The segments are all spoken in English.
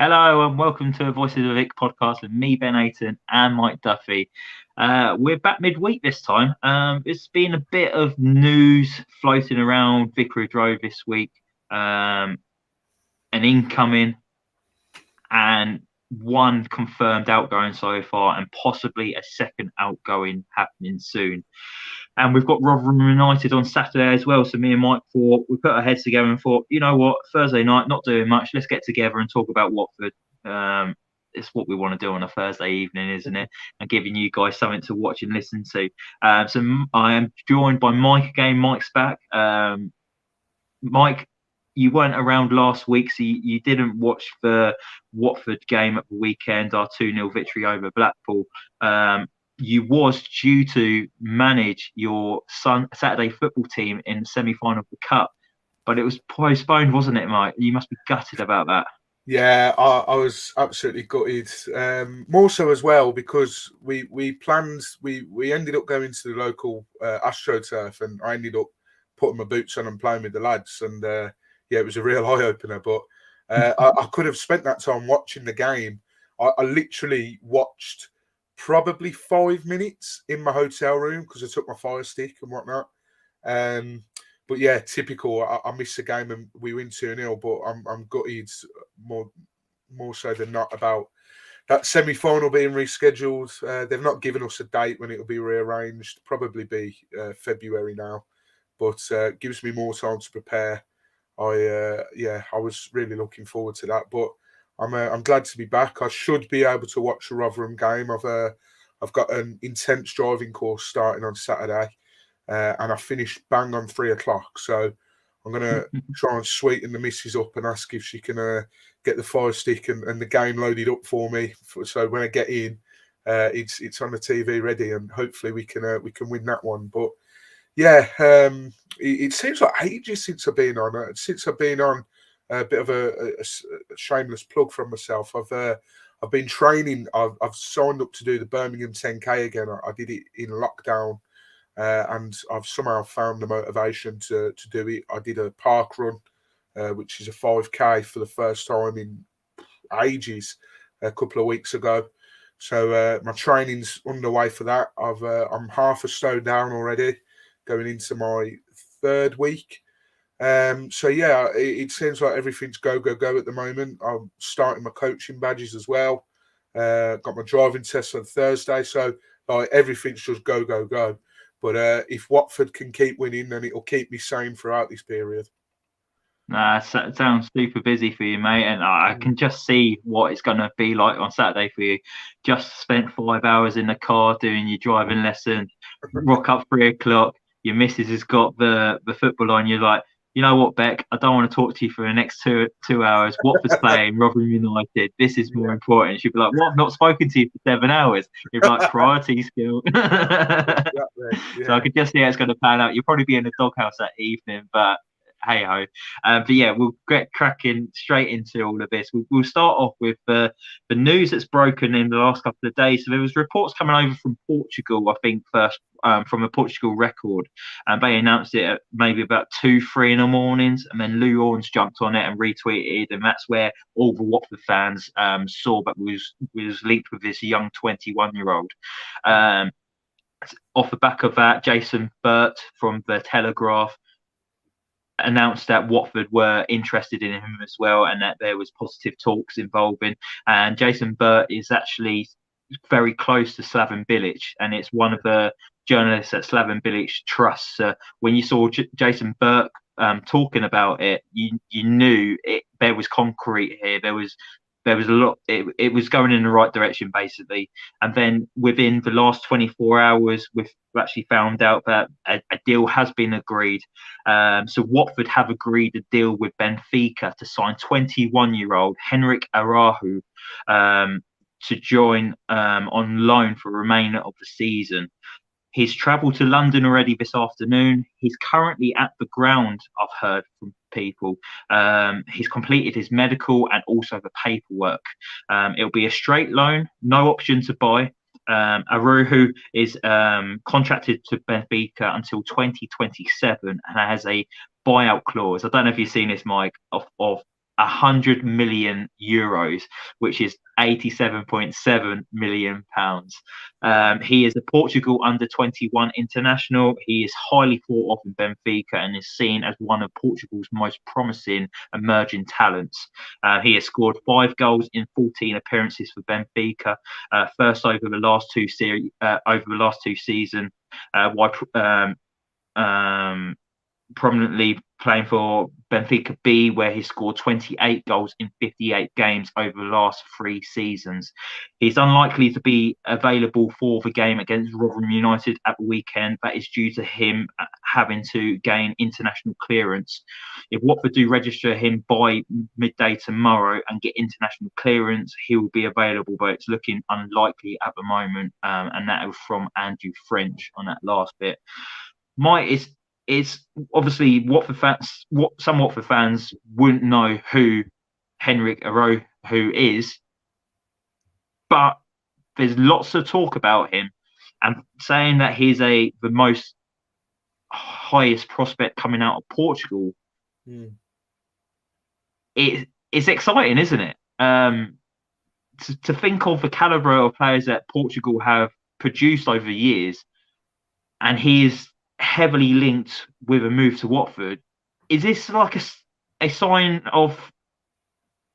Hello and welcome to Voices of the Vic podcast with me, Ben Aiton, and Mike Duffy. We're back midweek this time. It's been a bit of news floating around Vicarage Road this week. An incoming and one confirmed outgoing so far, and possibly a second outgoing happening soon. And we've got Rotherham United on Saturday as well. So me and Mike we put our heads together and thought, you know what, Thursday night, not doing much. Let's get together and talk about Watford. It's what we want to do on a Thursday evening, isn't it? And giving you guys something to watch and listen to. So I am joined by Mike again. Mike's back. Mike, you weren't around last week, so you didn't watch the Watford game at the weekend, our 2-0 victory over Blackpool. You was due to manage your Saturday football team in the semi-final of the Cup, but it was postponed, wasn't it, Mike? You must be gutted about that. Yeah, I was absolutely gutted. More so as well because we ended up going to the local AstroTurf, and I ended up putting my boots on and playing with the lads, and it was a real eye opener. But I could have spent that time watching the game. I literally watched probably 5 minutes in my hotel room because I took my Fire Stick and whatnot. But yeah, typical. I missed the game and we win 2-0, but I'm gutted more so than not about that semi-final being rescheduled. They've not given us a date when it'll be rearranged. Probably be February now, but gives me more time to prepare. I was really looking forward to that, but I'm glad to be back. I should be able to watch the Rotherham game. I've got an intense driving course starting on Saturday, and I finished bang on 3:00. So I'm gonna try and sweeten the missus up and ask if she can get the Fire Stick and the game loaded up for me. So when I get in, it's on the TV ready, and hopefully we can win that one. But yeah, it seems like ages since I've been on. Since I've been on, a bit of a shameless plug from myself. I've been training. I've signed up to do the Birmingham 10K again. I did it in lockdown, and I've somehow found the motivation to do it. I did a park run, which is a 5K for the first time in ages, a couple of weeks ago. So my training's underway for that. I'm half a stone down already, going into my 3rd week. So yeah, it seems like everything's go at the moment. I'm starting my coaching badges as well. Got my driving test on Thursday, so like everything's just go. But if Watford can keep winning, then it'll keep me sane throughout this period. Nah, it sounds super busy for you, mate, and I can just see what it's going to be like on Saturday for you. Just spent 5 hours in the car doing your driving lesson, rock up 3:00. Your missus has got the football on. You're like, you know what, Beck? I don't want to talk to you for the next two hours. Watford's playing Rotherham United. This is more important. She'd be like, "What? I've not spoken to you for 7 hours." You're like, priority skill. Exactly, So I could just see how it's going to pan out. You'll probably be in the doghouse that evening, but hey ho. But yeah, we'll get cracking straight into all of this. We'll start off with the news that's broken in the last couple of days. So there was reports coming over from Portugal, I think first from a Portugal record, and they announced it at maybe about 2-3 in the mornings, and then Lou Orns jumped on it and retweeted, and that's where all the Watford fans saw that was linked with this young 21-year-old. Off the back of that, Jason Burt from the Telegraph announced that Watford were interested in him as well, and that there was positive talks involving. And Jason Burt is actually very close to Slaven Bilic, and it's one of the journalists at Slaven Bilic Trust. When you saw Jason Burt talking about it, you knew there was concrete here. There was a lot. It was going in the right direction, basically. And then within the last 24 hours, we've actually found out that a deal has been agreed. So Watford have agreed a deal with Benfica to sign 21-year-old Henrik Arahu to join on loan for the remainder of the season. He's travelled to London already this afternoon. He's currently at the ground, I've heard from people. He's completed his medical and also the paperwork. It'll be a straight loan, no option to buy. Aruhu is contracted to Benfica until 2027 and has a buyout clause. I don't know if you've seen this, Mike, of 100 million euros, which is 87.7 million pounds. He is a Portugal under-21 international. He is highly thought of in Benfica and is seen as one of Portugal's most promising emerging talents. He has scored 5 goals in 14 appearances for Benfica, first over the last two seasons. Prominently playing for Benfica B, where he scored 28 goals in 58 games over the last 3 seasons. He's unlikely to be available for the game against Rotherham United at the weekend. That is due to him having to gain international clearance. If Watford do register him by midday tomorrow and get international clearance, he will be available, but it's looking unlikely at the moment. And that was from Andrew French on that last bit. It's obviously some Watford fans wouldn't know who Henrik Araujo is, but there's lots of talk about him, and saying that he's the most highest prospect coming out of Portugal. It's exciting, isn't it? To think of the caliber of players that Portugal have produced over the years, and he is heavily linked with a move to Watford. Is this like a sign of,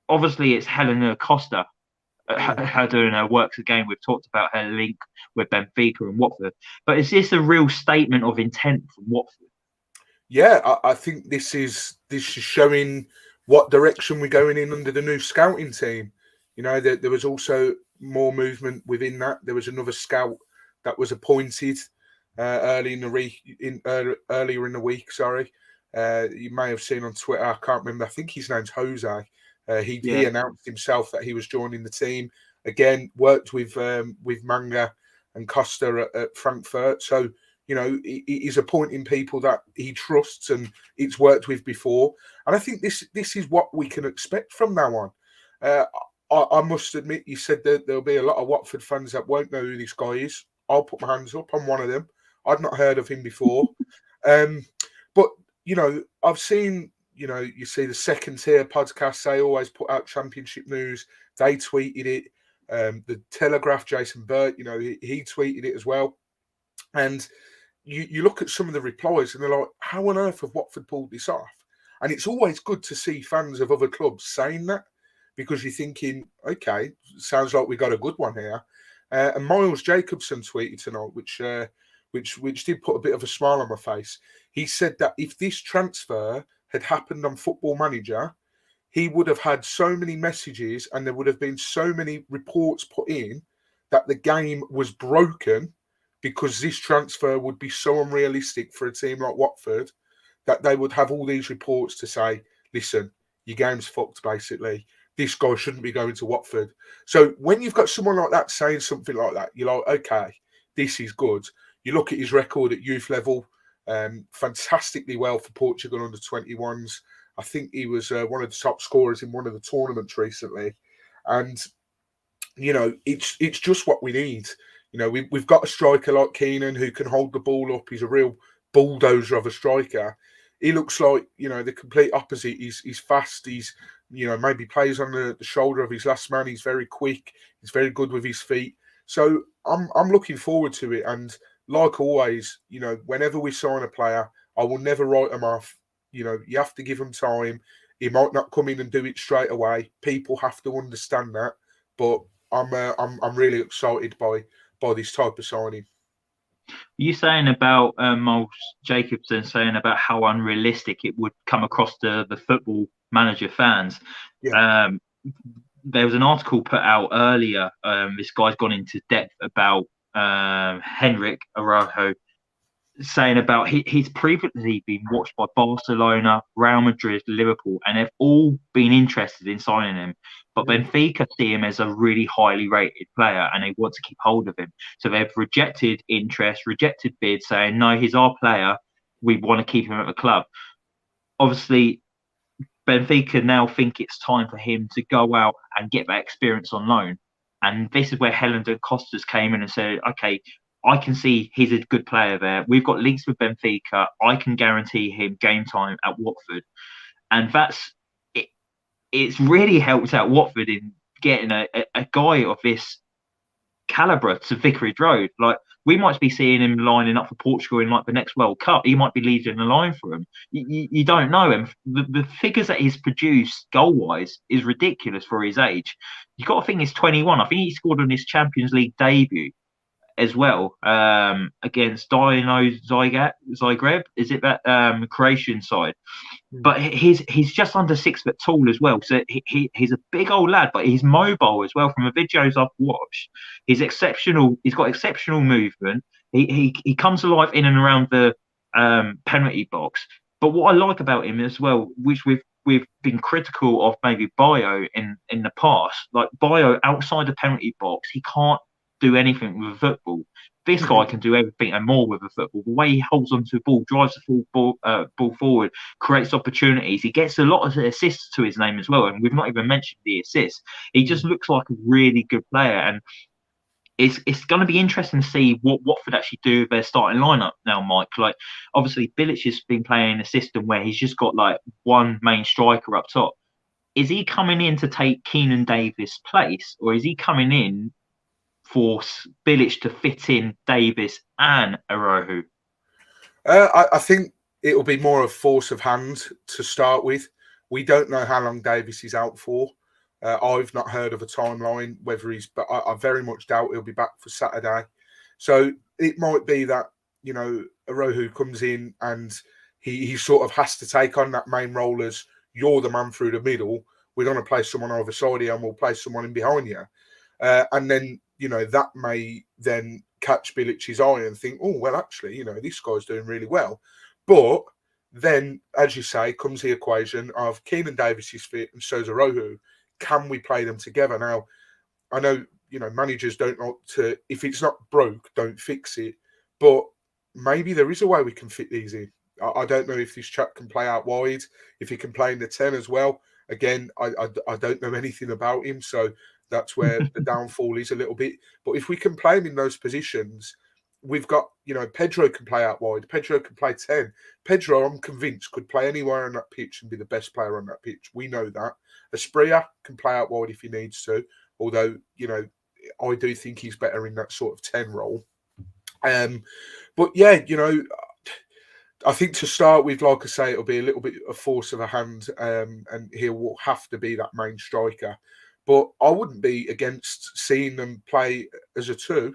obviously it's Helena Costa, her doing her works again. We've talked about her link with Benfica and Watford, but is this a real statement of intent from Watford? Yeah, I think this is showing what direction we're going in under the new scouting team. You know, there was also more movement within that. There was another scout that was appointed earlier in the week. Sorry, you may have seen on Twitter. I can't remember. I think his name's Jose. He announced himself that he was joining the team. Again, worked with Manga and Costa at Frankfurt. So you know he's appointing people that he trusts and it's worked with before. And I think this is what we can expect from now on. I must admit, you said that there'll be a lot of Watford fans that won't know who this guy is. I'll put my hands up. I'm one of them. I'd not heard of him before. But, you know, I've seen, you know, you see the second tier podcasts, they always put out championship news. They tweeted it. The Telegraph, Jason Burt, you know, he tweeted it as well. And you look at some of the replies and they're like, how on earth have Watford pulled this off? And it's always good to see fans of other clubs saying that, because you're thinking, okay, sounds like we got a good one here. And Miles Jacobson tweeted tonight, which did put a bit of a smile on my face. He said that if this transfer had happened on Football Manager, he would have had so many messages and there would have been so many reports put in that the game was broken, because this transfer would be so unrealistic for a team like Watford that they would have all these reports to say, listen, your game's fucked, basically. This guy shouldn't be going to Watford. So when you've got someone like that saying something like that, you're like, okay, this is good. You look at his record at youth level, fantastically well for Portugal under 21s. I think he was one of the top scorers in one of the tournaments recently. And, you know, it's just what we need. You know, we've got a striker like Keenan who can hold the ball up. He's a real bulldozer of a striker. He looks like, you know, the complete opposite. He's fast. He's, you know, maybe plays on the shoulder of his last man. He's very quick. He's very good with his feet. So I'm looking forward to it. And like always, you know, whenever we sign a player, I will never write them off. You know, you have to give him time. He might not come in and do it straight away. People have to understand that. But I'm really excited by this type of signing. You saying about Miles Jacobson saying about how unrealistic it would come across to the Football Manager fans. Yeah. There was an article put out earlier. This guy's gone into depth about Henrik Araujo, saying about he's previously been watched by Barcelona, Real Madrid, Liverpool, and they've all been interested in signing him. But Benfica see him as a really highly rated player and they want to keep hold of him. So they've rejected interest, rejected bids, saying, no, he's our player. We want to keep him at the club. Obviously, Benfica now think it's time for him to go out and get that experience on loan. And this is where Helena Costas came in and said, okay, I can see he's a good player there. We've got links with Benfica. I can guarantee him game time at Watford. And that's it. it's really helped out Watford in getting a guy of this calibre to Vicarage Road. Like, we might be seeing him lining up for Portugal in like the next World Cup. He might be leading the line for him. You don't know him. The figures that he's produced goal wise is ridiculous for his age. You got to think he's 21. I think he scored on his Champions League debut as well, against Dino Zagreb. Is it that Croatian side? But he's just under 6 foot tall as well. So he's a big old lad, but he's mobile as well. From the videos I've watched, he's exceptional. He's got exceptional movement. He comes alive in and around the penalty box. But what I like about him as well, which we've been critical of maybe Bio in the past, like Bio outside the penalty box, he can't do anything with a football. This guy can do everything and more with a football. The way he holds onto the ball, drives the ball forward, creates opportunities. He gets a lot of assists to his name as well, and we've not even mentioned the assists. He just looks like a really good player, and it's going to be interesting to see what Watford actually do with their starting lineup now, Mike. Like, obviously, Bilic has been playing a system where he's just got like one main striker up top. Is he coming in to take Keenan Davis' place, or is he coming in for Bilic to fit in Davis and Arohu? I think it'll be more of force of hand to start with. We don't know how long Davis is out for. I've not heard of a timeline, whether he's, but I very much doubt he'll be back for Saturday. So it might be that, you know, Arohu comes in and he sort of has to take on that main role as you're the man through the middle. We're going to play someone over side here and we'll play someone in behind you. And then, you know, that may then catch Bilic's eye and think, oh, well, actually, you know, this guy's doing really well. But then, as you say, comes the equation of Keenan Davis is fit and so's Arohu. Can we play them together? Now, I know, you know, managers don't like to, if it's not broke, don't fix it. But maybe there is a way we can fit these in. I don't know if this chap can play out wide, if he can play in the 10 as well. Again, I don't know anything about him, so that's where the downfall is a little bit. But if we can play him in those positions, we've got, you know, Pedro can play out wide. Pedro can play 10. Pedro, I'm convinced, could play anywhere on that pitch and be the best player on that pitch. We know that. Asprilla can play out wide if he needs to, although, you know, I do think he's better in that sort of 10 role. But yeah, you know, I think to start with, like I say, it'll be a little bit of force of a hand, and he will have to be that main striker. But I wouldn't be against seeing them play as a two,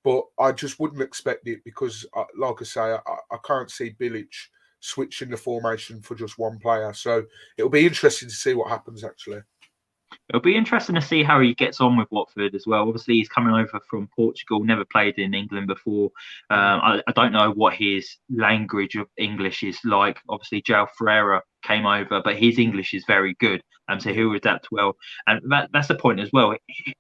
but I just wouldn't expect it because, like I say, I can't see Bilic switching the formation for just one player. So it'll be interesting to see what happens, actually. It'll be interesting to see how he gets on with Watford as well. Obviously, he's coming over from Portugal, never played in England before. I don't know what his language of English is like. Obviously, João Ferreira came over, but his English is very good, so he'll adapt well. And that's the point as well.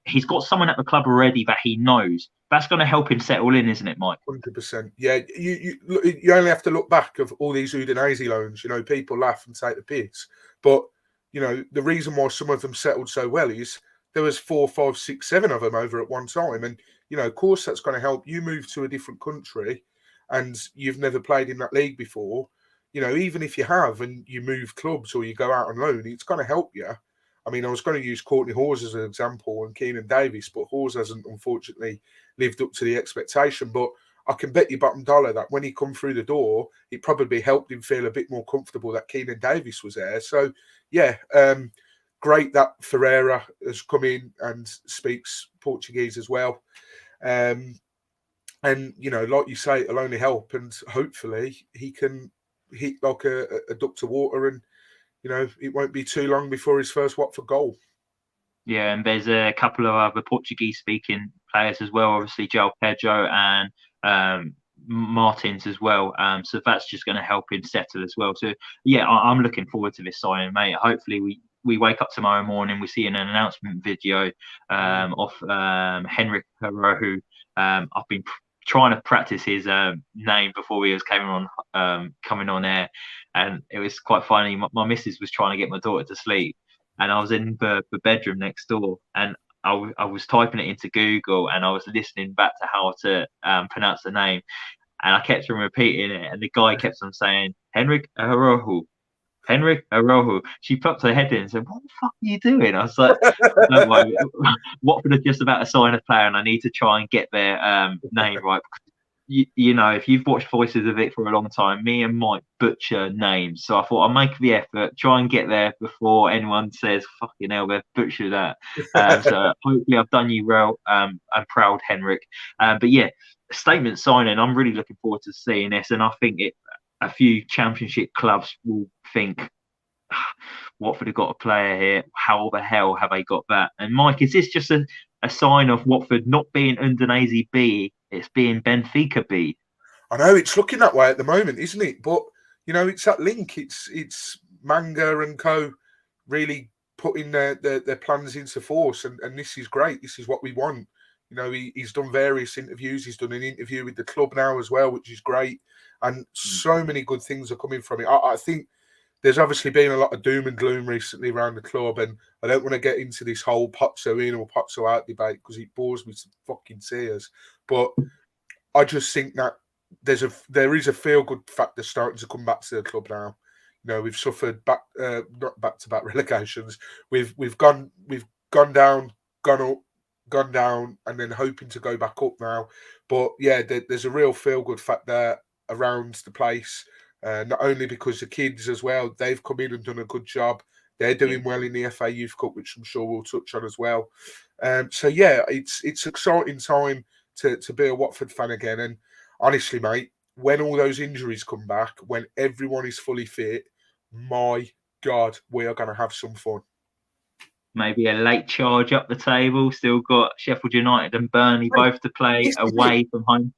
He's got someone at the club already that he knows. That's going to help him settle in, isn't it, Mike? 100%. Yeah, you only have to look back of all these Udinese loans. You know, people laugh and take the piss, but you know, the reason why some of them settled so well is there was 4, 5, 6, 7 of them over at one time. And, you know, of course, that's going to help you move to a different country and you've never played in that league before. You know, even if you have and you move clubs or you go out on loan, it's going to help you. I mean, I was going to use Courtney Hawes as an example and Keenan Davis, but Hawes hasn't, unfortunately, lived up to the expectation. But I can bet you bottom dollar that when he come through the door, it probably helped him feel a bit more comfortable that Keenan Davis was there. So, yeah, great that Ferreira has come in and speaks Portuguese as well. And, you know, like you say, it'll only help. And hopefully he can hit like a duck to water and, you know, it won't be too long before his first Watford goal. Yeah, and there's a couple of other Portuguese-speaking players as well. Obviously, João Pedro and Martins as well. So that's just going to help him settle as well. So yeah, I'm looking forward to this signing, mate. Hopefully we wake up tomorrow morning, we see an announcement video of Henrik Arohu. I've been trying to practice his name before we was coming on air, and it was quite funny. My missus was trying to get my daughter to sleep, and I was in the bedroom next door, and I was typing it into Google, and I was listening back to how to pronounce the name, and I kept on repeating it, and the guy kept on saying Henrik Arohu, Henrik Arojo. She popped her head in and said, "What the fuck are you doing?" I was like, "Don't worry, Watford are just about to sign a player, and I need to try and get their name right." You know, if you've watched Voices of It for a long time, me and Mike butcher names. So I thought I'll make the effort, try and get there before anyone says, fucking hell, they've butchered that. So hopefully I've done you well. I'm proud, Henrik. But yeah, statement signing, I'm really looking forward to seeing this. And I think a few championship clubs will think, Watford have got a player here. How the hell have they got that? And Mike, is this just a sign of Watford not being Udinese B, it's being Benfica B? I know it's looking that way at the moment, isn't it? But you know, it's that link. It's Manga and Co. really putting their plans into force, and this is great. This is what we want. You know, he's done various interviews. He's done an interview with the club now as well, which is great. And so many good things are coming from it. I think there's obviously been a lot of doom and gloom recently around the club, and I don't want to get into this whole Pozzo in or Pozzo out debate because it bores me to fucking tears. But I just think that there is a feel good factor starting to come back to the club now. You know, we've suffered not back to back relegations. We've gone down, gone up, gone down, and then hoping to go back up now. But yeah, there's a real feel good factor around the place. Not only because the kids as well, they've come in and done a good job. They're doing well in the FA Youth Cup, which I'm sure we'll touch on as well. So yeah, it's exciting time to be a Watford fan again. And honestly, mate, when all those injuries come back, when everyone is fully fit, my God, we are going to have some fun. Maybe a late charge up the table. Still got Sheffield United and Burnley both to play away from home.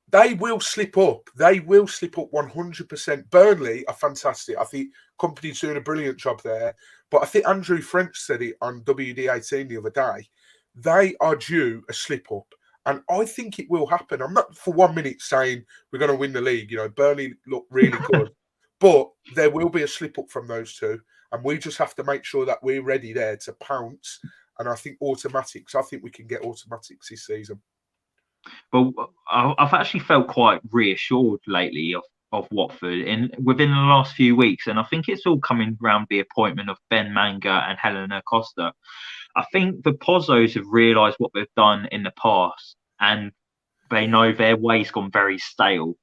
They will slip up. They will slip up 100%. Burnley are fantastic. I think company's doing a brilliant job there. But I think Andrew French said it on WD18 the other day. They are due a slip up. And I think it will happen. I'm not for 1 minute saying we're going to win the league. You know, Burnley look really good. But there will be a slip up from those two. And we just have to make sure that we're ready there to pounce. And I think automatics. I think we can get automatics this season. But I've actually felt quite reassured lately of Watford within the last few weeks, and I think it's all coming around the appointment of Ben Manga and Helena Costa. I think the Pozzos have realised what they've done in the past, and they know their way's gone very stale.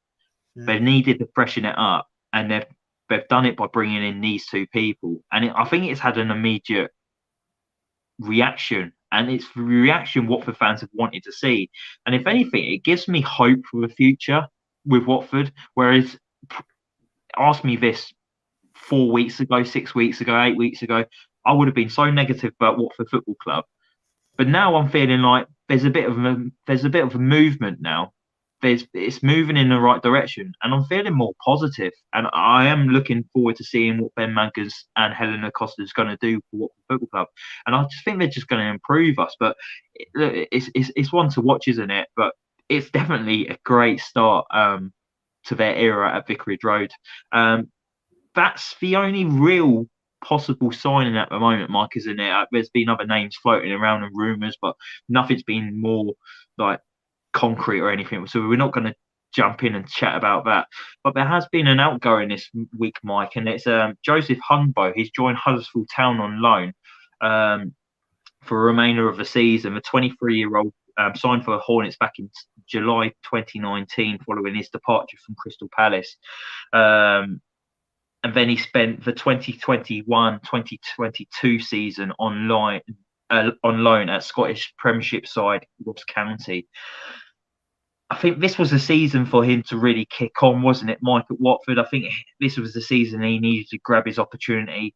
They've needed to freshen it up, and they've done it by bringing in these two people, and I think it's had an immediate reaction, and it's the reaction Watford fans have wanted to see. And if anything, it gives me hope for the future with Watford. Whereas, ask me this 4 weeks ago, 6 weeks ago, 8 weeks ago, I would have been so negative about Watford Football Club. But now I'm feeling like there's a bit of a movement now. It's moving in the right direction, and I'm feeling more positive. And I am looking forward to seeing what Ben Mangas and Helena Costa is going to do for Watford Football Club. And I just think they're just going to improve us. But it's one to watch, isn't it? But it's definitely a great start to their era at Vicarage Road. That's the only real possible signing at the moment, Mike, isn't it? There's been other names floating around and rumours, but nothing's been more like concrete or anything. So we're not going to jump in and chat about that. But there has been an outgoing this week, Mike, and it's Joseph Hungbo. He's joined Huddersfield Town on loan for the remainder of the season. The 23-year-old signed for the Hornets back in July 2019 following his departure from Crystal Palace. And then he spent the 2021-2022 season on loan at Scottish Premiership side Ross County. I think this was a season for him to really kick on, wasn't it, Mike, at Watford? I think this was the season he needed to grab his opportunity.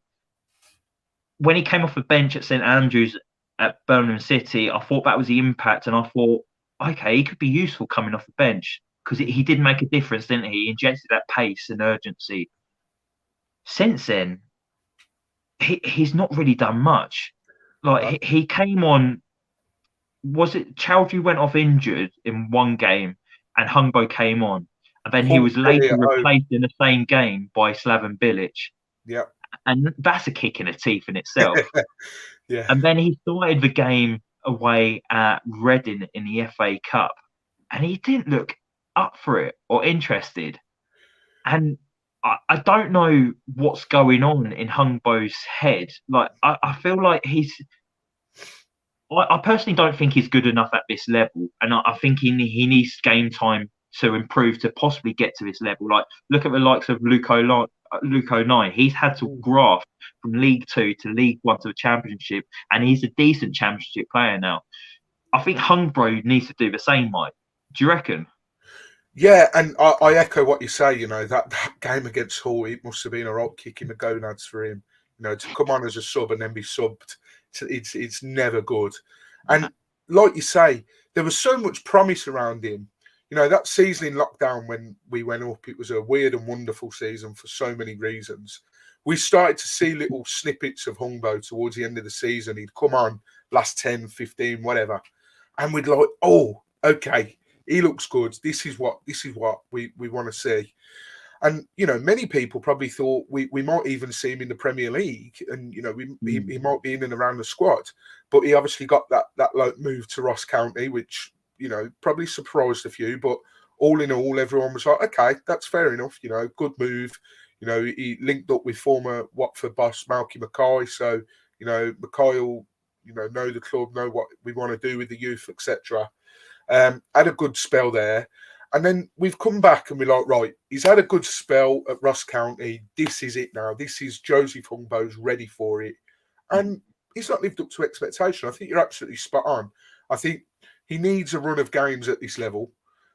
When he came off the bench at St Andrews at Birmingham City, I thought that was the impact, and I thought, okay, he could be useful coming off the bench because he did make a difference, didn't he? He injected that pace and urgency. Since then, he's not really done much. Like he came on. Was it Chowdhury went off injured in one game, and Hungbo came on, and then he was later replaced in the same game by Slaven Bilic. Yeah, and that's a kick in the teeth in itself. Yeah, and then he started the game away at Reading in the FA Cup, and he didn't look up for it or interested. And I don't know what's going on in Hungbo's head. Like, I feel like I personally don't think he's good enough at this level, and I think he needs game time to improve to possibly get to this level. Like, look at the likes of Luke 09. He's had to graft from League Two to League One to the Championship, and he's a decent Championship player now. I think Hungbro needs to do the same, Mike. Do you reckon? Yeah, and I echo what you say. You know, that game against Hull, it must have been a rock kick in the gonads for him. You know, to come on as a sub and then be subbed, it's never good. Nah. And like you say, there was so much promise around him. You know, that season in lockdown when we went up, it was a weird and wonderful season for so many reasons. We started to see little snippets of Hungbo towards the end of the season. He'd come on last 10, 15, whatever. And we'd like, oh, okay, he looks good. This is what we want to see. And you know, many people probably thought we might even see him in the Premier League, and you know, he might be in and around the squad. But he obviously got that like move to Ross County, which you know probably surprised a few. But all in all, everyone was like, okay, that's fair enough. You know, good move. You know, he linked up with former Watford boss Malky Mackay, so you know Mackay will know the club, know what we want to do with the youth, etc. Had a good spell there. And then we've come back and we're like, right, he's had a good spell at Ross County. This is it now. This is Josie Fungbo's ready for it. And he's not lived up to expectation. I think you're absolutely spot on. I think he needs a run of games at this level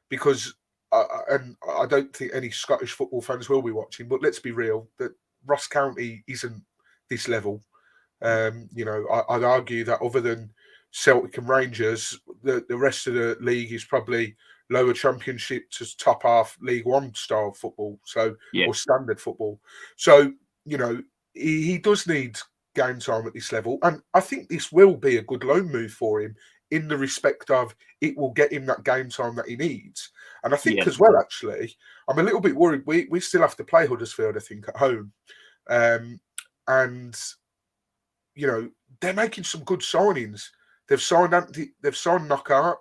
because, and I don't think any Scottish football fans will be watching, but let's be real, that Ross County isn't this level. You know, I'd argue that other than Celtic and Rangers, the rest of the league is probably lower championship to top half League One style football, so Yeah, or standard football. So, you know, he does need game time at this level. And I think this will be a good loan move for him in the respect of it will get him that game time that he needs. And I think yeah, as well, actually, I'm a little bit worried. We still have to play Huddersfield, I think, at home. And you know, they're making some good signings. They've signed Knockout.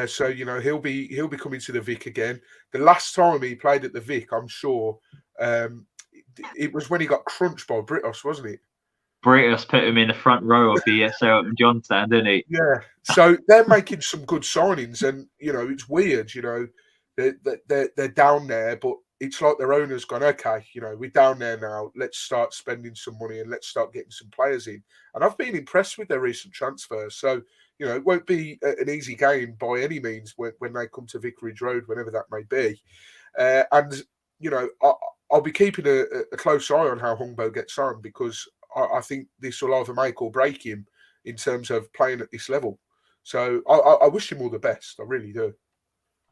So you know he'll be coming to the Vic again. The last time he played at the Vic, I'm sure, it was when he got crunched by Britos, wasn't it? Britos put him in the front row of the Southampton John stand, didn't he? Yeah. So they're making some good signings, and you know it's weird. You know, they're down there, but it's like their owner's gone, okay, you know, we're down there now. Let's start spending some money and let's start getting some players in. And I've been impressed with their recent transfers. So, you know, it won't be an easy game by any means when they come to Vicarage Road, whenever that may be. And, you know, I'll be keeping a close eye on how Hungbo gets on because I think this will either make or break him in terms of playing at this level. So I wish him all the best. I really do.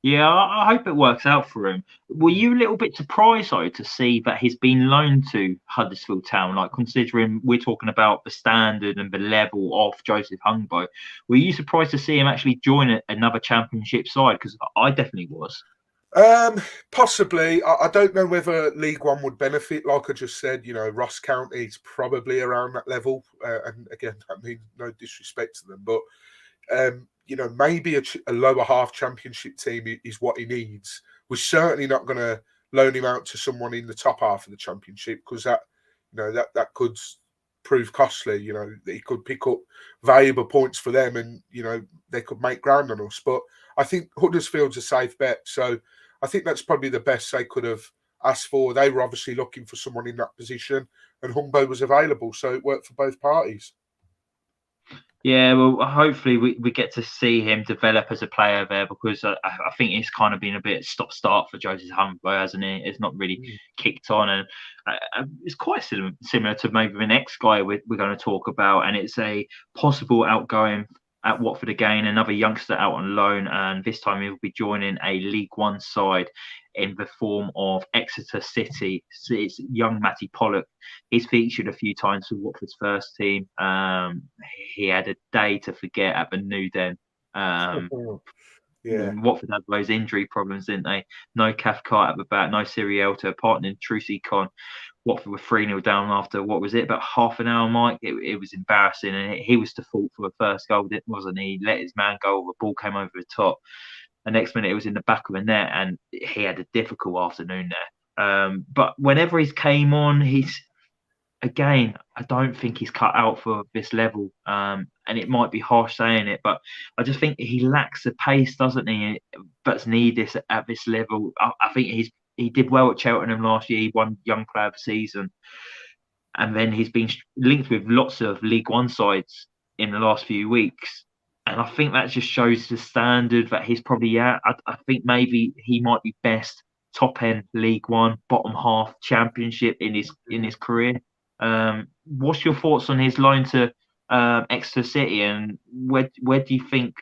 Yeah, I hope it works out for him. Were you a little bit surprised though to see that he's been loaned to Huddersfield Town? Like considering we're talking about the standard and the level of Joseph Hungbo, were you surprised to see him actually join another Championship side? Because I definitely was. Possibly. I don't know whether League One would benefit. Like I just said, you know, Ross County's probably around that level. And again, that means no disrespect to them, but you know, maybe a lower half championship team is what he needs. We're certainly not going to loan him out to someone in the top half of the championship because that, you know, that could prove costly. You know, he could pick up valuable points for them, and you know they could make ground on us. But I think Huddersfield's a safe bet, so I think that's probably the best they could have asked for. They were obviously looking for someone in that position, and Hungbo was available, so it worked for both parties. Yeah, well, hopefully we get to see him develop as a player there because I think it's kind of been a bit stop-start for Joseph Hungbo, hasn't it? It's not really kicked on, and it's quite similar to maybe the next guy we're going to talk about, and it's a possible outgoing at Watford again, another youngster out on loan, and this time he'll be joining a League One side in the form of Exeter City. So it's young Matty Pollock. He's featured a few times for Watford's first team. He had a day to forget at the New Den. Yeah. Watford had those injury problems, didn't they? No Cathcart at the back, no Sirielta, partnering Trucy Con. Watford were 3-0 down after, what was it, about half an hour, Mike? It was embarrassing, and he was to fault for the first goal, wasn't he? He let his man go, the ball came over the top. The next minute, it was in the back of the net, and he had a difficult afternoon there. But whenever he's came on, again, I don't think he's cut out for this level. And it might be harsh saying it, but I just think he lacks the pace, doesn't he? That's needed at this level. I think he did well at Cheltenham last year. He won Young Player of the Season, and then he's been linked with lots of League One sides in the last few weeks. And I think that just shows the standard that he's probably at. I think maybe he might be best top end League One, bottom half Championship in his career. What's your thoughts on his loan to Exeter City, and where do you think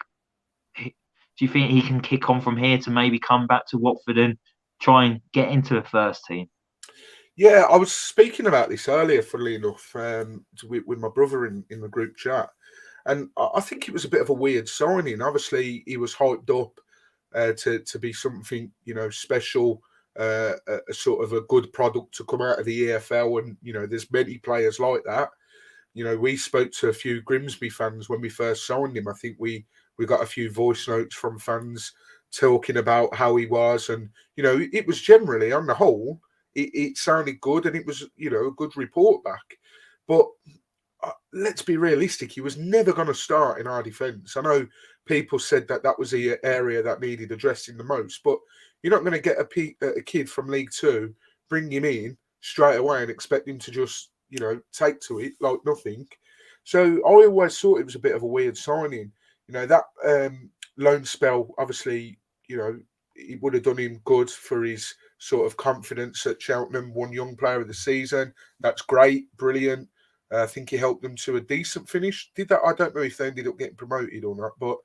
he can kick on from here to maybe come back to Watford and try and get into the first team? Yeah, I was speaking about this earlier, funnily enough, with my brother in the group chat. And I think it was a bit of a weird signing. Obviously, he was hyped up to be something, special, a sort of a good product to come out of the EFL. And, there's many players like that. We spoke to a few Grimsby fans when we first signed him. I think we got a few voice notes from fans talking about how he was. And, it was generally, on the whole, it sounded good, and it was, a good report back. But let's be realistic, he was never going to start in our defence. I know people said that was the area that needed addressing the most, but you're not going to get a kid from League Two, bring him in straight away and expect him to just, take to it like nothing. So I always thought it was a bit of a weird signing. That loan spell, obviously, it would have done him good for his sort of confidence at Cheltenham, won Young Player of the Season. That's great, brilliant. I think he helped them to a decent finish. Did that? I don't know if they ended up getting promoted or not, but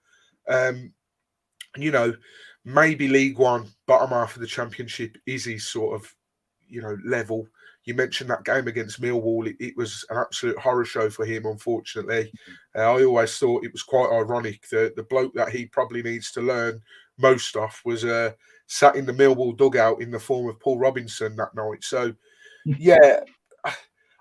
maybe League One, bottom half of the Championship is his sort of, level. You mentioned that game against Millwall. It was an absolute horror show for him, unfortunately. I always thought it was quite ironic that the bloke that he probably needs to learn most of was sat in the Millwall dugout in the form of Paul Robinson that night. So, yeah,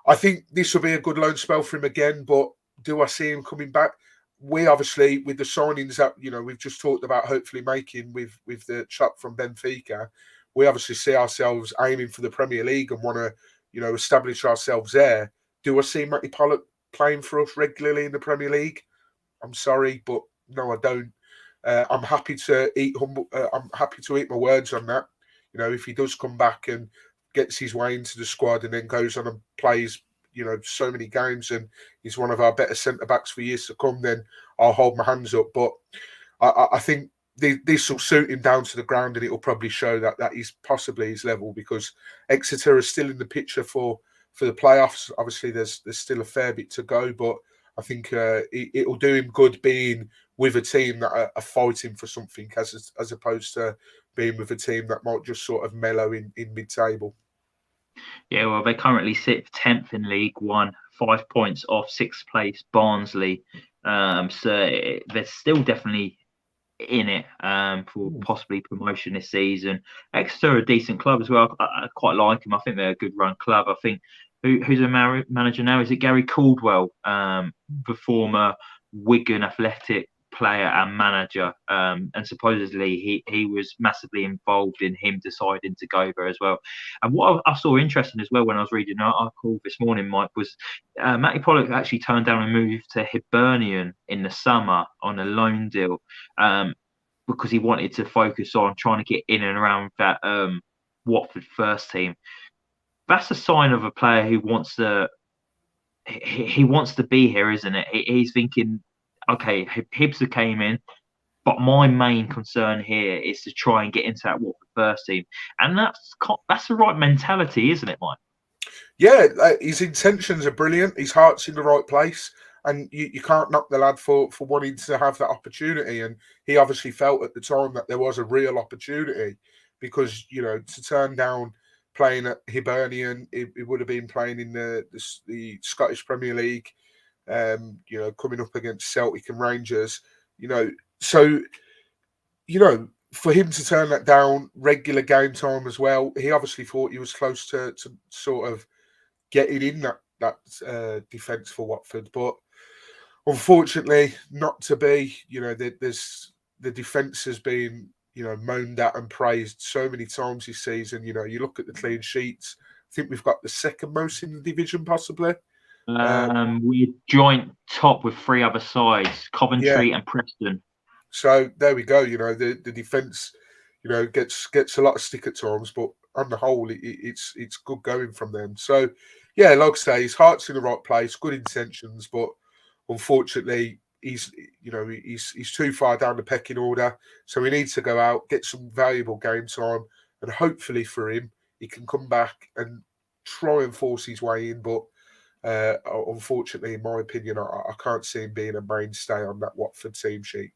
I think this will be a good loan spell for him again, but do I see him coming back? We obviously, with the signings that we've just talked about, hopefully making with the chap from Benfica, we obviously see ourselves aiming for the Premier League and want to, establish ourselves there. Do I see Matty Pollock playing for us regularly in the Premier League? I'm sorry, but no, I don't. I'm happy to eat I'm happy to eat my words on that. If he does come back and gets his way into the squad and then goes on and plays, so many games and he's one of our better centre backs for years to come, then I'll hold my hands up. But I think this will suit him down to the ground, and it will probably show that he's possibly his level, because Exeter is still in the picture for the playoffs. Obviously, there's still a fair bit to go, but I think it will do him good being with a team that are fighting for something, as opposed to being with a team that might just sort of mellow in mid-table. Yeah, well, they currently sit 10th in League One, 5 points off 6th place Barnsley. So they're still definitely in it for possibly promotion this season. Exeter are a decent club as well. I quite like them. I think they're a good run club. I think who's a manager now? Is it Gary Caldwell, the former Wigan Athletic player and manager? And supposedly he was massively involved in him deciding to go there as well. And what I saw interesting as well when I was reading an article this morning, Mike, was Matty Pollock actually turned down a move to Hibernian in the summer on a loan deal. Because he wanted to focus on trying to get in and around that Watford first team. That's a sign of a player who wants to. He wants to be here, isn't it? He's thinking, okay, Hibser came in, but my main concern here is to try and get into that Watford first team, and that's the right mentality, isn't it, Mike? Yeah, his intentions are brilliant. His heart's in the right place. And you can't knock the lad for wanting to have that opportunity. And he obviously felt at the time that there was a real opportunity, because, to turn down playing at Hibernian, it would have been playing in the Scottish Premier League, coming up against Celtic and Rangers, So, for him to turn that down, regular game time as well, he obviously thought he was close to sort of getting in that defence for Watford. But unfortunately, not to be. There's the defence has been, moaned at and praised so many times this season. You look at the clean sheets. I think we've got the second most in the division, possibly. We're joint top with 3 other sides, Yeah. Coventry and Preston. So there we go. The defence, gets a lot of stick at times, but on the whole, it's good going from them. So yeah, like I say, his heart's in the right place, good intentions, but unfortunately, he's too far down the pecking order. So he needs to go out, get some valuable game time, and hopefully for him, he can come back and try and force his way in. But unfortunately, in my opinion, I can't see him being a mainstay on that Watford team sheet.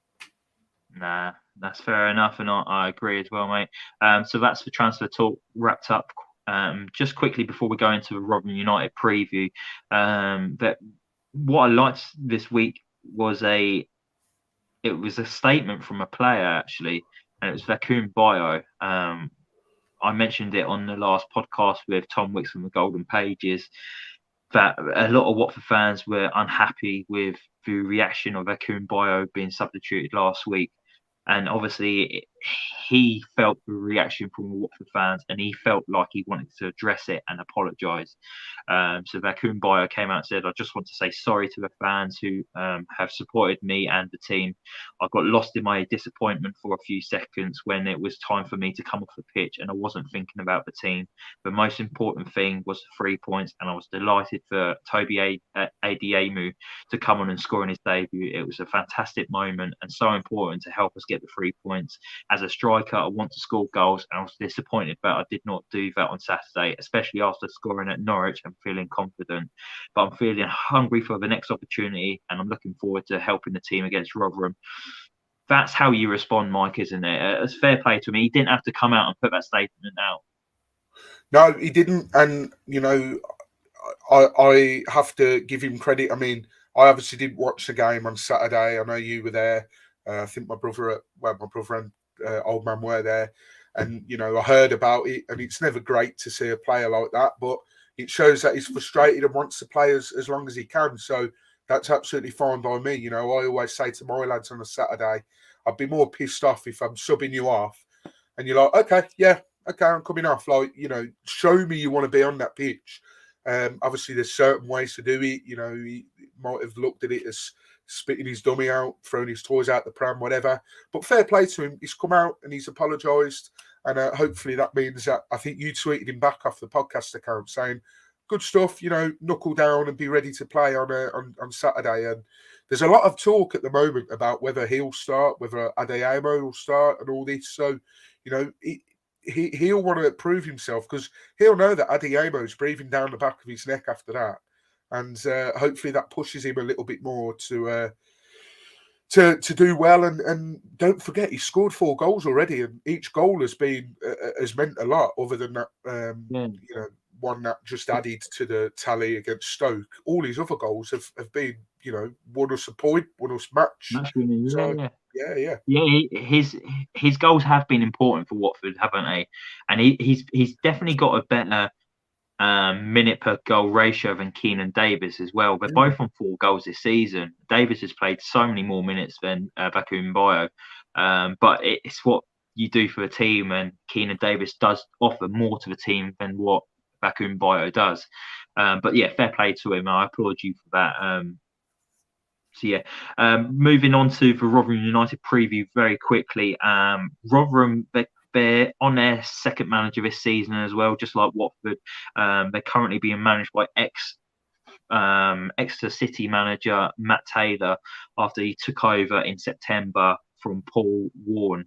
Nah, that's fair enough, and I agree as well, mate. So that's the transfer talk wrapped up. Just quickly before we go into the Rotherham United preview, that what I liked this week was a statement from a player actually, and it was Vacuum Bio. I mentioned it on the last podcast with Tom Wicks from the Golden Pages that a lot of Watford fans were unhappy with the reaction of Vacuum Bio being substituted last week. And obviously, he felt the reaction from the Watford fans, and he felt like he wanted to address it and apologise. So Vacuum Bio came out and said, "I just want to say sorry to the fans who have supported me and the team. I got lost in my disappointment for a few seconds when it was time for me to come off the pitch, and I wasn't thinking about the team. The most important thing was the 3 points, and I was delighted for Toby Adeyemi to come on and score in his debut. It was a fantastic moment and so important to help us get the 3 points. As a striker, I want to score goals, and I was disappointed that I did not do that on Saturday, especially after scoring at Norwich and feeling confident. But I'm feeling hungry for the next opportunity, and I'm looking forward to helping the team against Rotherham." That's how you respond, Mike, isn't it? It's fair play to me. He didn't have to come out and put that statement out. No, he didn't, and I have to give him credit. I mean, I obviously didn't watch the game on Saturday. I know you were there. I think my brother and old man were there, and I heard about it. And it's never great to see a player like that, but it shows that he's frustrated and wants to play as long as he can. So that's absolutely fine by me. I always say to my lads on a Saturday, I'd be more pissed off if I'm subbing you off, and you're like, okay, yeah, okay, I'm coming off. Like, show me you want to be on that pitch. Obviously, there's certain ways to do it. He might have looked at it as spitting his dummy out, throwing his toys out the pram, whatever. But fair play to him. He's come out and he's apologised. And hopefully that means that, I think you tweeted him back off the podcast account saying, good stuff, knuckle down and be ready to play on Saturday. And there's a lot of talk at the moment about whether he'll start, whether Adeyemo will start and all this. So, he'll want to prove himself because he'll know that Adeyemo's breathing down the back of his neck after that. And hopefully that pushes him a little bit more to do well. And don't forget, he scored 4 goals already, and each goal has meant a lot. Other than that, one that just added to the tally against Stoke. All his other goals have been, won us a point, won us match Winning, so, yeah. His goals have been important for Watford, haven't they? And he's definitely got a better minute per goal ratio than Keenan Davis as well. They're both on 4 goals this season. Davis has played so many more minutes than Vacuum Bio, but it's what you do for a team, and Keenan Davis does offer more to the team than what Vacuum Bio does. But yeah, fair play to him. I applaud you for that. Moving on to the Rotherham United preview very quickly. Rotherham, they're on their second manager this season as well, just like Watford. They're currently being managed by Exeter City manager Matt Taylor after he took over in September from Paul Warne.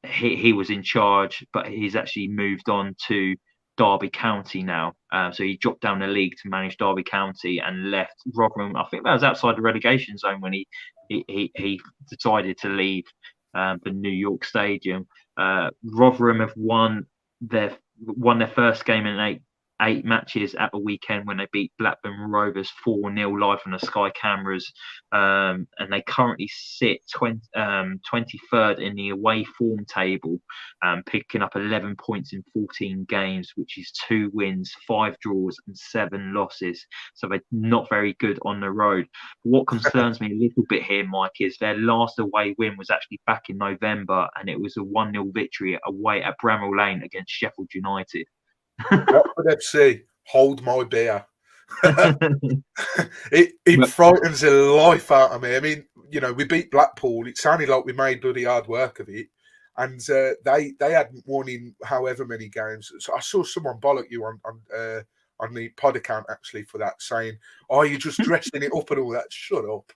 He was in charge, but he's actually moved on to Derby County now. So he dropped down the league to manage Derby County and left Rotherham. I think that was outside the relegation zone when he decided to leave the New York Stadium. Rotherham have won their first game in 8 matches at the weekend when they beat Blackburn Rovers 4-0 live on the Sky cameras. And they currently sit 23rd in the away form table, picking up 11 points in 14 games, which is 2 wins, 5 draws and 7 losses. So they're not very good on the road. But what concerns me a little bit here, Mike, is their last away win was actually back in November, and it was a 1-0 victory away at Bramall Lane against Sheffield United. Watford FC, hold my beer. it frightens the life out of me. I mean, we beat Blackpool. It sounded like we made bloody hard work of it. And they hadn't won in however many games. So I saw someone bollock you on the pod account actually for that, saying, "Oh, you're just dressing it up and all that." Shut up.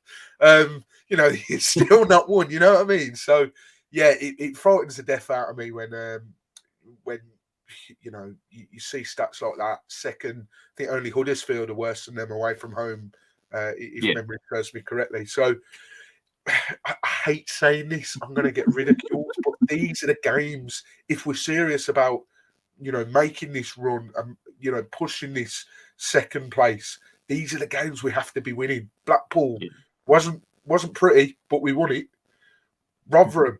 It's still not won. You know what I mean? So yeah, it frightens the death out of me when you see stats like that. Second, I think only Huddersfield are worse than them away from home, if memory serves me correctly. So I hate saying this. I'm going to get ridiculed, but these are the games. If we're serious about, making this run and pushing this second place, these are the games we have to be winning. Blackpool wasn't pretty, but we won it. Rotherham,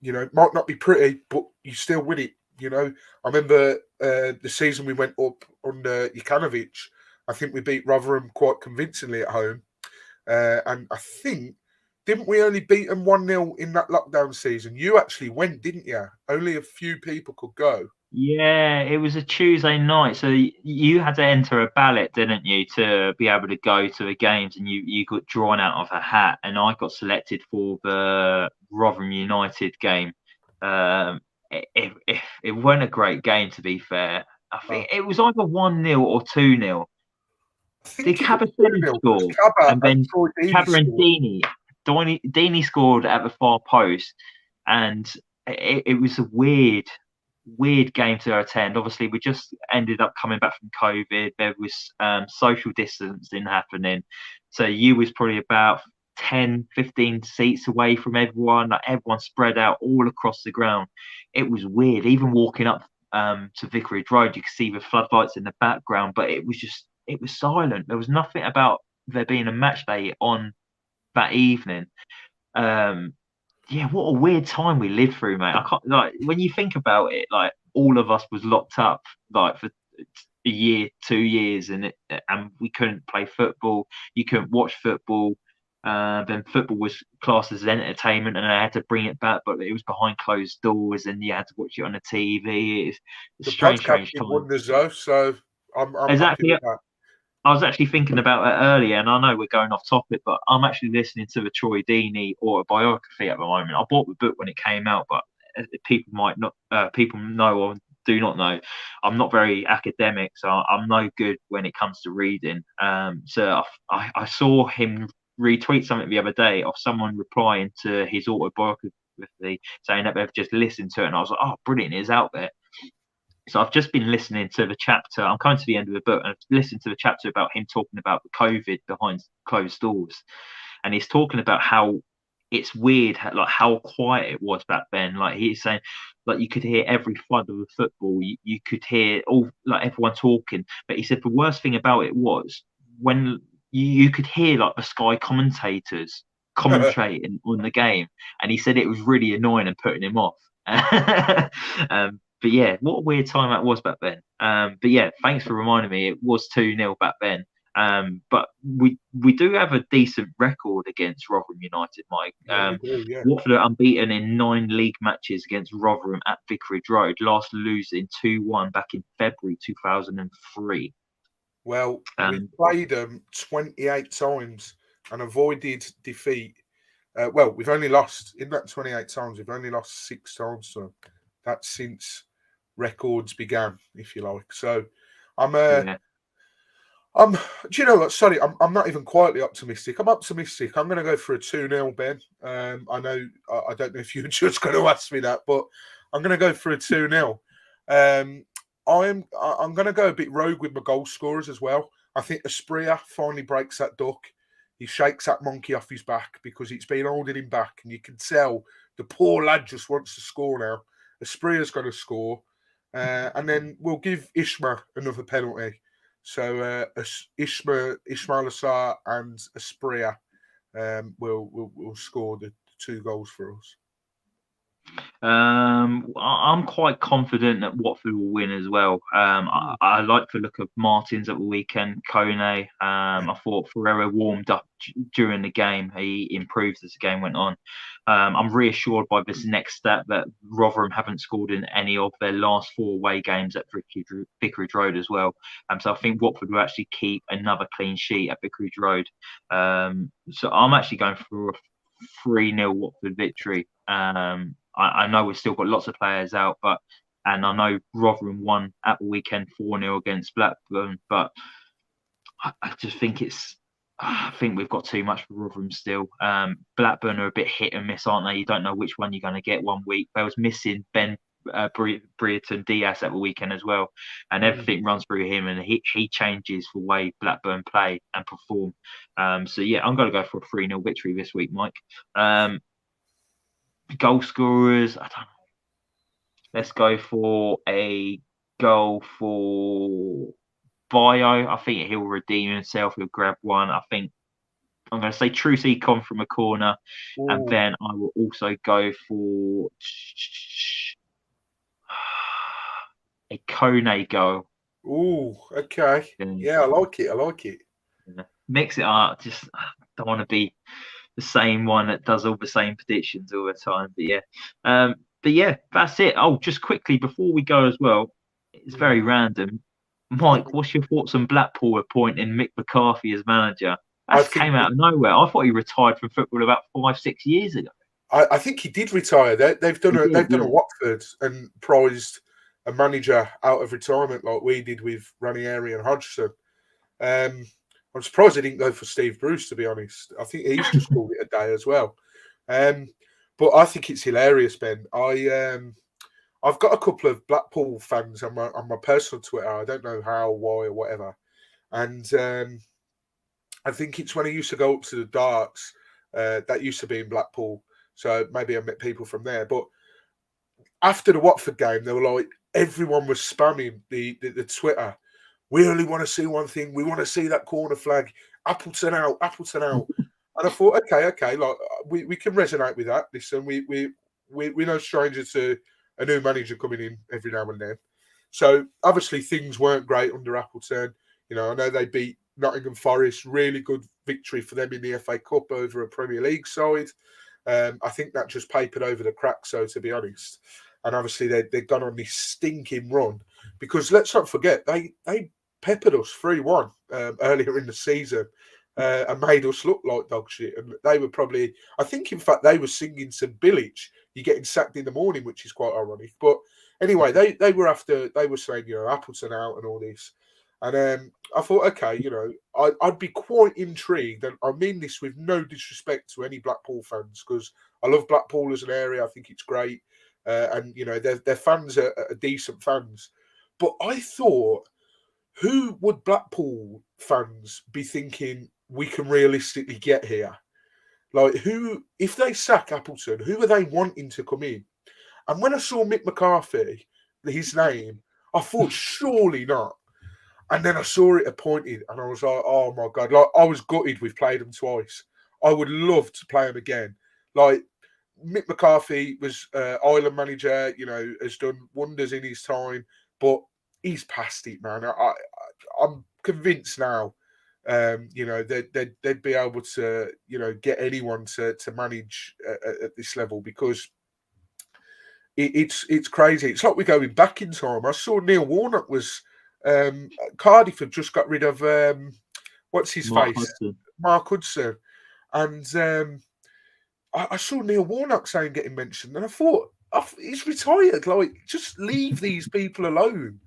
might not be pretty, but you still win it. I remember the season we went up under Jukanovic. I think we beat Rotherham quite convincingly at home. And I think, didn't we only beat them 1-0 in that lockdown season? You actually went, didn't you? Only a few people could go. Yeah, it was a Tuesday night. So you had to enter a ballot, didn't you, to be able to go to the games, and you got drawn out of a hat, and I got selected for the Rotherham United game. It wasn't a great game, to be fair. I think it was either 1-0 or 2-0. Did Cabasini score? And then Cabba and Deeney scored at the far post, and it was a weird game to attend. Obviously, we just ended up coming back from COVID. There was social distancing happening, so you was probably about 10, 15 seats away from everyone. Like, everyone spread out all across the ground. It was weird. Even walking up to Vicarage Road, you could see the floodlights in the background, but it was silent. There was nothing about there being a match day on that evening. Yeah, what a weird time we lived through, mate. I can't, like, when you think about it, like, all of us was locked up like for a year, 2 years, and we couldn't play football. You couldn't watch football. Then football was classed as entertainment, and I had to bring it back, but it was behind closed doors, and you had to watch it on the TV. It's a strange time. Wonders though, so I'm exactly. happy with that. I was actually thinking about it earlier, and I know we're going off topic, but I'm actually listening to the Troy Deeney autobiography at the moment. I bought the book when it came out, but people might not, people know or do not know, I'm not very academic, so I'm no good when it comes to reading. So I saw him retweet something the other day of someone replying to his autobiography saying that they've just listened to it, and I was like, oh, brilliant, it's out there. So I've just been listening to the chapter. I'm coming to the end of the book, and I've listened to the chapter about him talking about the COVID behind closed doors. And he's talking about how it's weird, like how quiet it was back then. Like, he's saying, like, you could hear every thud of the football. You could hear everyone talking. But he said the worst thing about it was when you could hear like the Sky commentators commentating on the game. And he said it was really annoying and putting him off. But yeah, what a weird time that was back then. But yeah, thanks for reminding me. It was 2-0 back then. But we do have a decent record against Rotherham United, Mike. Watford are unbeaten in 9 league matches against Rotherham at Vicarage Road, last losing 2-1 back in February 2003. Well, we played them 28 times and avoided defeat. Well, we've only lost, in that 28 times, we've only lost 6 times. So that's since records began, if you like. So do you know what? Sorry, I'm not even quietly optimistic. I'm optimistic. I'm going to go for a 2-0, Ben. I know, I don't know if you're just going to ask me that, but I'm going to go for a 2-0. I'm going to go a bit rogue with my goal scorers as well. I think Asprilla finally breaks that duck. He shakes that monkey off his back because it's been holding him back, and you can tell the poor lad just wants to score now. Asprilla's going to score. And then we'll give Ishma another penalty. So Ismail Assar and Aspria will score the 2 goals for us. I'm quite confident that Watford will win as well. I like the look of Martins at the weekend. Kone. I thought Ferreira warmed up during the game. He improved as the game went on. I'm reassured by this next step that Rotherham haven't scored in any of their last 4 away games at Vicarage Road as well. So I think Watford will actually keep another clean sheet at Vicarage Road. So I'm actually going for a 3-0 Watford victory. I know we've still got lots of players out, and I know Rotherham won at the weekend 4-0 against Blackburn, but I just think I think we've got too much for Rotherham still. Blackburn are a bit hit and miss, aren't they? You don't know which one you're going to get one week. They was missing Ben Brereton Diaz at the weekend as well, and everything runs through him, and he changes the way Blackburn play and perform. So yeah, I'm going to go for a 3-0 victory this week, Mike. Goal scorers, I don't know. Let's go for a goal for Bio. I think he'll redeem himself. He'll grab one. I think I'm going to say Truce Econ from a corner. Ooh. And then I will also go for a Kone goal. Ooh, okay. Yeah, I like it. Yeah. Mix it up. Just don't want to be the same one that does all the same predictions all the time. But yeah, that's it. Oh, just quickly before we go as well, it's very random. Mike, what's your thoughts on Blackpool appointing Mick McCarthy as manager? That came out of nowhere. I thought he retired from football about 5-6 years ago. I think he did retire. They've done a Watford and prized a manager out of retirement like we did with Ranieri and Hodgson. I'm surprised they didn't go for Steve Bruce, to be honest. I think he's just called it a day as well. But I think it's hilarious, Ben. I've got a couple of Blackpool fans on my personal Twitter. I don't know how, why, or whatever. And I think it's when I used to go up to the darts. That used to be in Blackpool. So maybe I met people from there. But after the Watford game, they were like, everyone was spamming the Twitter. We only want to see one thing. We want to see that corner flag. Appleton out. And I thought, okay, like we can resonate with that. Listen, we're no stranger to a new manager coming in every now and then. So obviously things weren't great under Appleton. You know, I know they beat Nottingham Forest, really good victory for them in the FA Cup over a Premier League side. I think that just papered over the cracks, so to be honest. And obviously they've gone on this stinking run because let's not forget they peppered us 3-1 earlier in the season and made us look like dog shit. And they were probably, I think in fact they were singing some Billich, you're getting sacked in the morning, which is quite ironic. But anyway, they were saying, you know, Appleton out and all this. And I thought, okay, you know, I'd be quite intrigued. And I mean this with no disrespect to any Blackpool fans because I love Blackpool as an area. I think it's great. And, you know, their fans are decent fans. But I thought, who would Blackpool fans be thinking we can realistically get here? Like, who, if they sack Appleton, who are they wanting to come in? And when I saw Mick McCarthy, his name, I thought, surely not. And then I saw it appointed, and I was like, oh my God. Like, I was gutted we've played him twice. I would love to play him again. Like, Mick McCarthy was Ireland manager, you know, has done wonders in his time, but he's past it, man. I'm convinced now, you know, they'd be able to, you know, get anyone to manage at this level because it's crazy. It's like we're going back in time. I saw Neil Warnock was Cardiff have just got rid of what's his face, Hudson. Mark Hudson, and I saw Neil Warnock saying getting mentioned, and I thought he's retired. Like, just leave these people alone.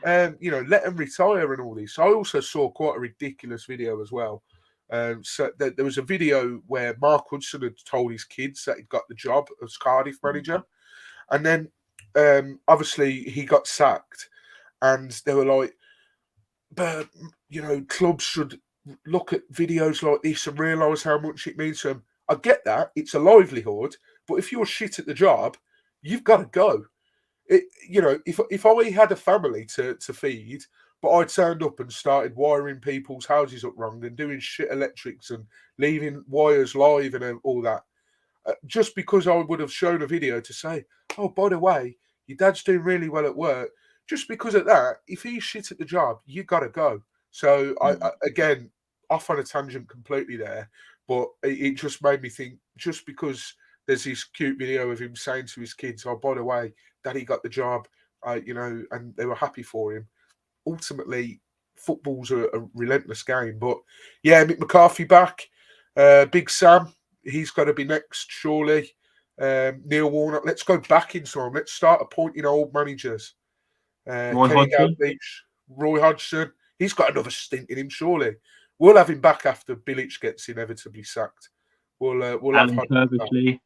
You know, let them retire and all this. I also saw quite a ridiculous video as well. So there was a video where Mark Hudson had told his kids that he'd got the job as Cardiff manager, and then obviously he got sacked, and they were like, "But you know, clubs should look at videos like this and realise how much it means to them." I get that, it's a livelihood, but if you're shit at the job, you've got to go. If I had a family to feed, but I turned up and started wiring people's houses up wrong and doing shit electrics and leaving wires live and all that, just because I would have shown a video to say, oh, by the way, your dad's doing really well at work. Just because of that, if he's shit at the job, you got to go. So again, off on a tangent completely there, but it just made me think, just because there's this cute video of him saying to his kids, oh, by the way, daddy got the job, and they were happy for him. Ultimately, football's a relentless game. But yeah, Mick McCarthy back. Big Sam, he's got to be next, surely. Neil Warnock, let's go back in time. Let's start appointing old managers. Roy Kenny Hodgson. Dalglish, Roy Hodgson, he's got another stint in him, surely. We'll have him back after Bilic gets inevitably sacked. We'll have Alan Hodgson back. Kirbishley.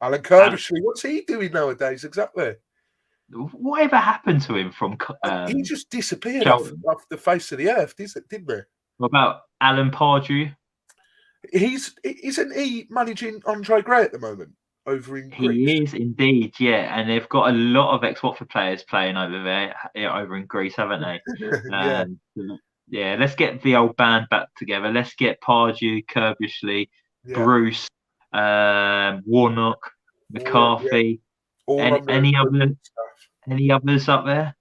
Alan Kirbishley, what's he doing nowadays exactly? Whatever happened to him from he just disappeared off the face of the earth, didn't he? What about Alan Pardew? Isn't he managing Andre Gray at the moment over in Greece? He is indeed, yeah, and they've got a lot of ex-Watford players playing over there, over in Greece, haven't they? Yeah. Yeah, let's get the old band back together. Let's get Pardew, Kirbishley, Bruce, Warnock, McCarthy. Any others up there?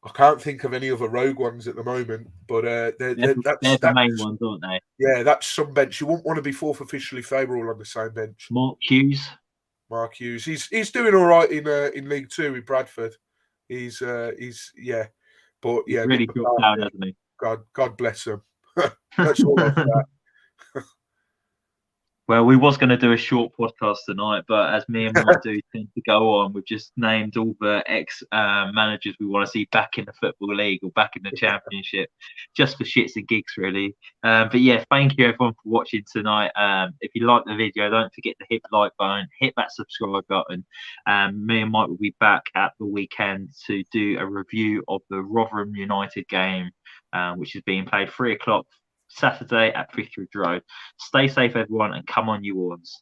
I can't think of any other rogue ones at the moment, but they're the main ones, aren't they? Yeah, that's some bench. You wouldn't want to be fourth officially if they were all on the same bench. Mark Hughes. He's doing all right in League Two with Bradford. He's yeah, but yeah, he's really dropped down, hasn't he? God bless him. That's all I've got. Well, we was going to do a short podcast tonight, but as me and Mike do tend to go on, we've just named all the ex-managers we want to see back in the Football League or back in the Championship, just for shits and gigs, really. But yeah, thank you everyone for watching tonight. If you like the video, don't forget to hit the like button, hit that subscribe button. Me and Mike will be back at the weekend to do a review of the Rotherham United game, which is being played 3 o'clock Saturday at Vicarage Road. Stay safe, everyone, and come on, you Orms.